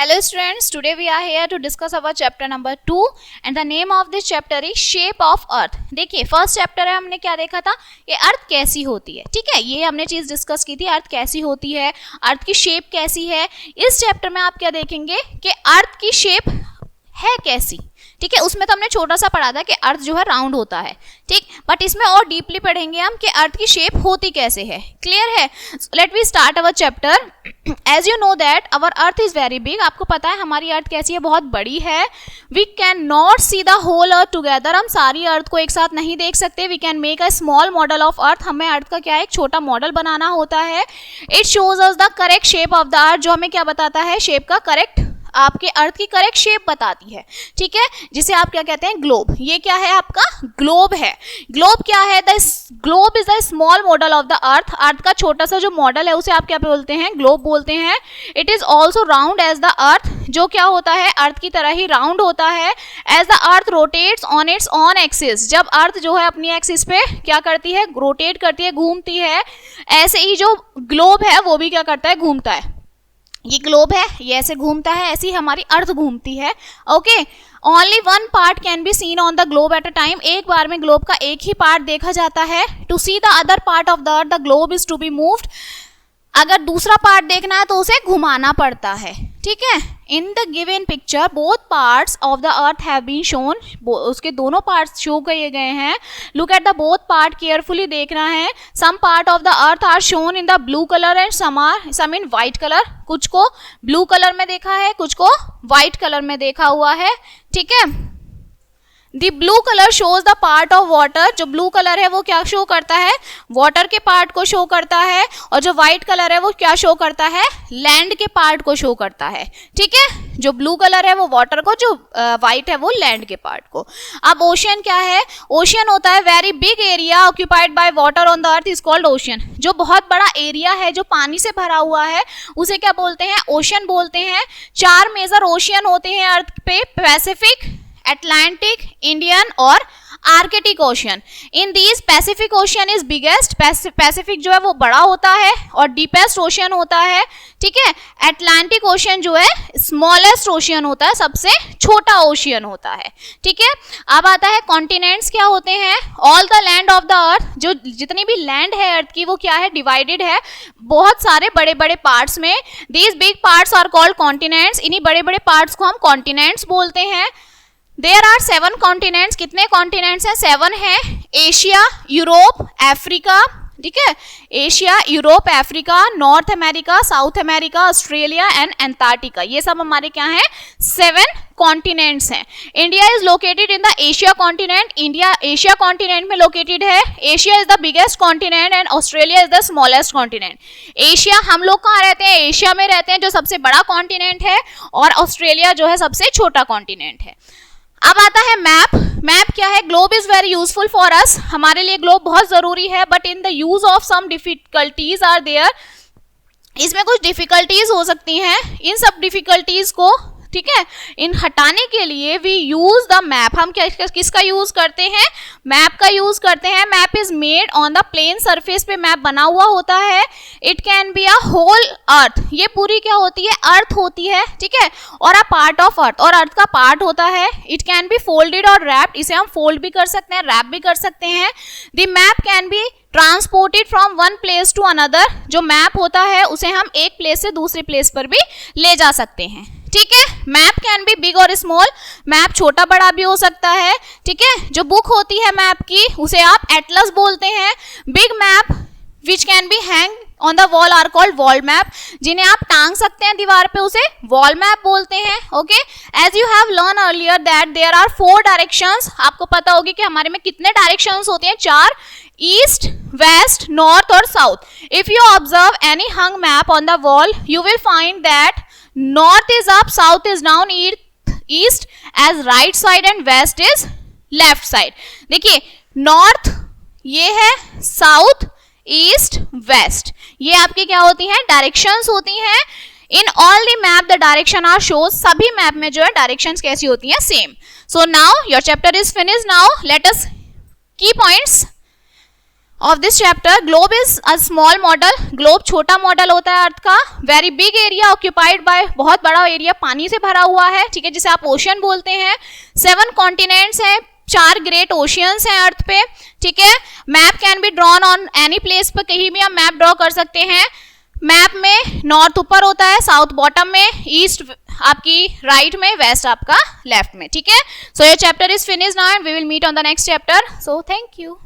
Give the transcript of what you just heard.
Hello students, today we are here to discuss our chapter number 2 and the name of this chapter is shape of earth. देखिए first chapter है, हमने क्या देखा था, ये अर्थ कैसी होती है. ठीक है, ये हमने चीज डिस्कस की थी, अर्थ कैसी होती है, अर्थ की शेप कैसी है. इस चैप्टर में आप क्या देखेंगे कि अर्थ की शेप है कैसी. ठीक है, उसमें तो हमने छोटा सा पढ़ा था कि अर्थ जो है राउंड होता है. ठीक, बट इसमें और डीपली पढ़ेंगे हम कि अर्थ की शेप होती कैसे है. क्लियर है? Let we start our chapter. As you know that our earth is very big. आपको पता है हमारी अर्थ कैसी है, बहुत बड़ी है. We can not see the whole earth together. हम सारी अर्थ को एक साथ नहीं देख सकते. We can make a small model of earth. हमें अर्थ का क्या है, एक छोटा मॉडल बनाना होता है. It shows us the correct shape of the earth. जो हमें क्या बताता है, शेप का करेक्ट, आपके अर्थ की करेक्ट शेप बताती है. ठीक है, जिसे आप क्या कहते हैं, ग्लोब. ये क्या है, आपका ग्लोब है. ग्लोब क्या है, the globe is the small model of the earth. Earth का छोटा सा जो मॉडल है उसे आप क्या बोलते हैं, ग्लोब बोलते हैं. It is also round as the earth. जो क्या होता है, अर्थ की तरह ही राउंड होता है. As the earth rotates on its on axis. जब अर्थ जो है अपनी एक्सिस पे क्या करती है, रोटेट करती है, घूमती है, ऐसे ही जो ग्लोब है वो भी क्या करता है, घूमता है. ये ग्लोब है, ये ऐसे घूमता है, ऐसी हमारी अर्थ घूमती है. Okay, only one part can be seen on the globe at a time. एक बार में ग्लोब का एक ही पार्ट देखा जाता है. To see the other part of the earth the globe is to be moved. अगर दूसरा पार्ट देखना है तो उसे घुमाना पड़ता है. ठीक है, in the given picture both parts of the earth have been shown. उसके दोनों पार्ट्स शो किए गए हैं. Look at the both part carefully, देखना है. Some part of the earth are shown in the blue colour and some in white colour. कुछ को blue colour में देखा है, कुछ को व्हाइट कलर में देखा हुआ है. ठीक है, the blue colour shows the part of water. जो ब्लू कलर है वो क्या शो करता है, वाटर के पार्ट को शो करता है. और जो व्हाइट कलर है वो क्या शो करता है, लैंड के पार्ट को शो करता है. ठीक है, जो ब्लू कलर है वो वाटर को, जो व्हाइट है वो लैंड के पार्ट को. अब ओशियन क्या है, ओशियन होता है very big area occupied by water on the earth is called ocean. जो बहुत बड़ा एरिया है जो पानी से भरा हुआ है उसे क्या बोलते हैं, ओशियन बोलते हैं. 4 मेजर ओशियन होते हैं अर्थ पे, पैसिफिक, Atlantic, Indian और Arctic ocean. In these Pacific ocean is biggest. Pacific जो है वो बड़ा होता है और डीपेस्ट ओशियन होता है. ठीक है, एटलांटिक ओशियन जो है स्मॉलेस्ट ओशियन होता है, सबसे छोटा ओशियन होता है. ठीक है, अब आता है कॉन्टिनेंट्स क्या होते हैं. All the land of the earth. जो जितनी भी लैंड है अर्थ की वो क्या है, डिवाइडेड है बहुत सारे बड़े बड़े पार्ट्स में. These big parts are called continents. इन्हीं बड़े बड़े पार्ट्स को हम कॉन्टिनेंट्स बोलते हैं. There are 7 continents. कितने कॉन्टिनेंट्स हैं, 7 हैं. Asia, Europe, Africa. ठीक है, Asia, Europe, Africa, north America, south America, Australia and Antarctica. ये सब हमारे क्या हैं, 7 कॉन्टिनेंट्स हैं. India is located in the Asia continent. India Asia continent में लोकेटेड है. Asia is the biggest continent and Australia is the smallest continent. Asia, हम लोग कहाँ रहते हैं, एशिया में रहते हैं जो सबसे बड़ा कॉन्टिनेंट है, और ऑस्ट्रेलिया जो है सबसे छोटा कॉन्टिनेंट है. अब आता है मैप. मैप क्या है, globe is very useful for us. हमारे लिए ग्लोब बहुत जरूरी है. But in the use of some difficulties are there. इसमें कुछ डिफिकल्टीज हो सकती हैं. इन सब डिफिकल्टीज को, ठीक है, इन हटाने के लिए वी यूज द मैप. हम किसका यूज करते हैं, मैप का यूज करते हैं. Map is made on the plane surface पे मैप बना हुआ होता है. It can be a whole earth. ये पूरी क्या होती है, अर्थ होती है. ठीक है, और अ पार्ट ऑफ अर्थ, और अर्थ का पार्ट होता है. इट कैन बी फोल्डेड और रैप्ड. इसे हम फोल्ड भी कर सकते हैं, रैप भी कर सकते हैं. The map can be transported from one place to another. जो मैप होता है उसे हम एक प्लेस से दूसरे प्लेस पर भी ले जा सकते हैं. ठीक है, मैप कैन बी बिग और स्मॉल. मैप छोटा बड़ा भी हो सकता है. ठीक है, जो बुक होती है मैप की उसे आप एटलस बोलते हैं. Big map which can be hang on the wall are called wall map. जिन्हें आप टांग सकते हैं दीवार पे उसे वॉल मैप बोलते हैं. Okay, as you have learn earlier that there are 4 directions. आपको पता होगी कि हमारे में कितने डायरेक्शंस होते हैं, 4. ईस्ट, वेस्ट, नॉर्थ और south. If you observe any hung map on the wall you will find that north is up, south is down, east as right side and west is left side. देखिए, north ये है, south, east, west ये आपकी क्या होती हैं, directions होती हैं. In all the map the direction are shows. सभी मैप में जो है डायरेक्शंस कैसी होती हैं, same. So now your chapter is finish. Now let us key points. Of this chapter, globe is a small model, globe छोटा model होता है अर्थ का, very big area occupied by, बहुत बड़ा एरिया पानी से भरा हुआ है, ठीक है, जिसे आप ओशन बोलते हैं, 7 कॉन्टिनेंट्स हैं, 4 ग्रेट ओशियंस हैं अर्थ पे, ठीक है, map can be drawn on any place, पर कहीं भी हम मैप ड्रॉ कर सकते हैं, मैप में नॉर्थ ऊपर होता है, साउथ बॉटम में, ईस्ट आपकी राइट में, वेस्ट आपका लेफ्ट में, ठीक है। सो ये chapter is finished now and we will meet on the next chapter, so thank you.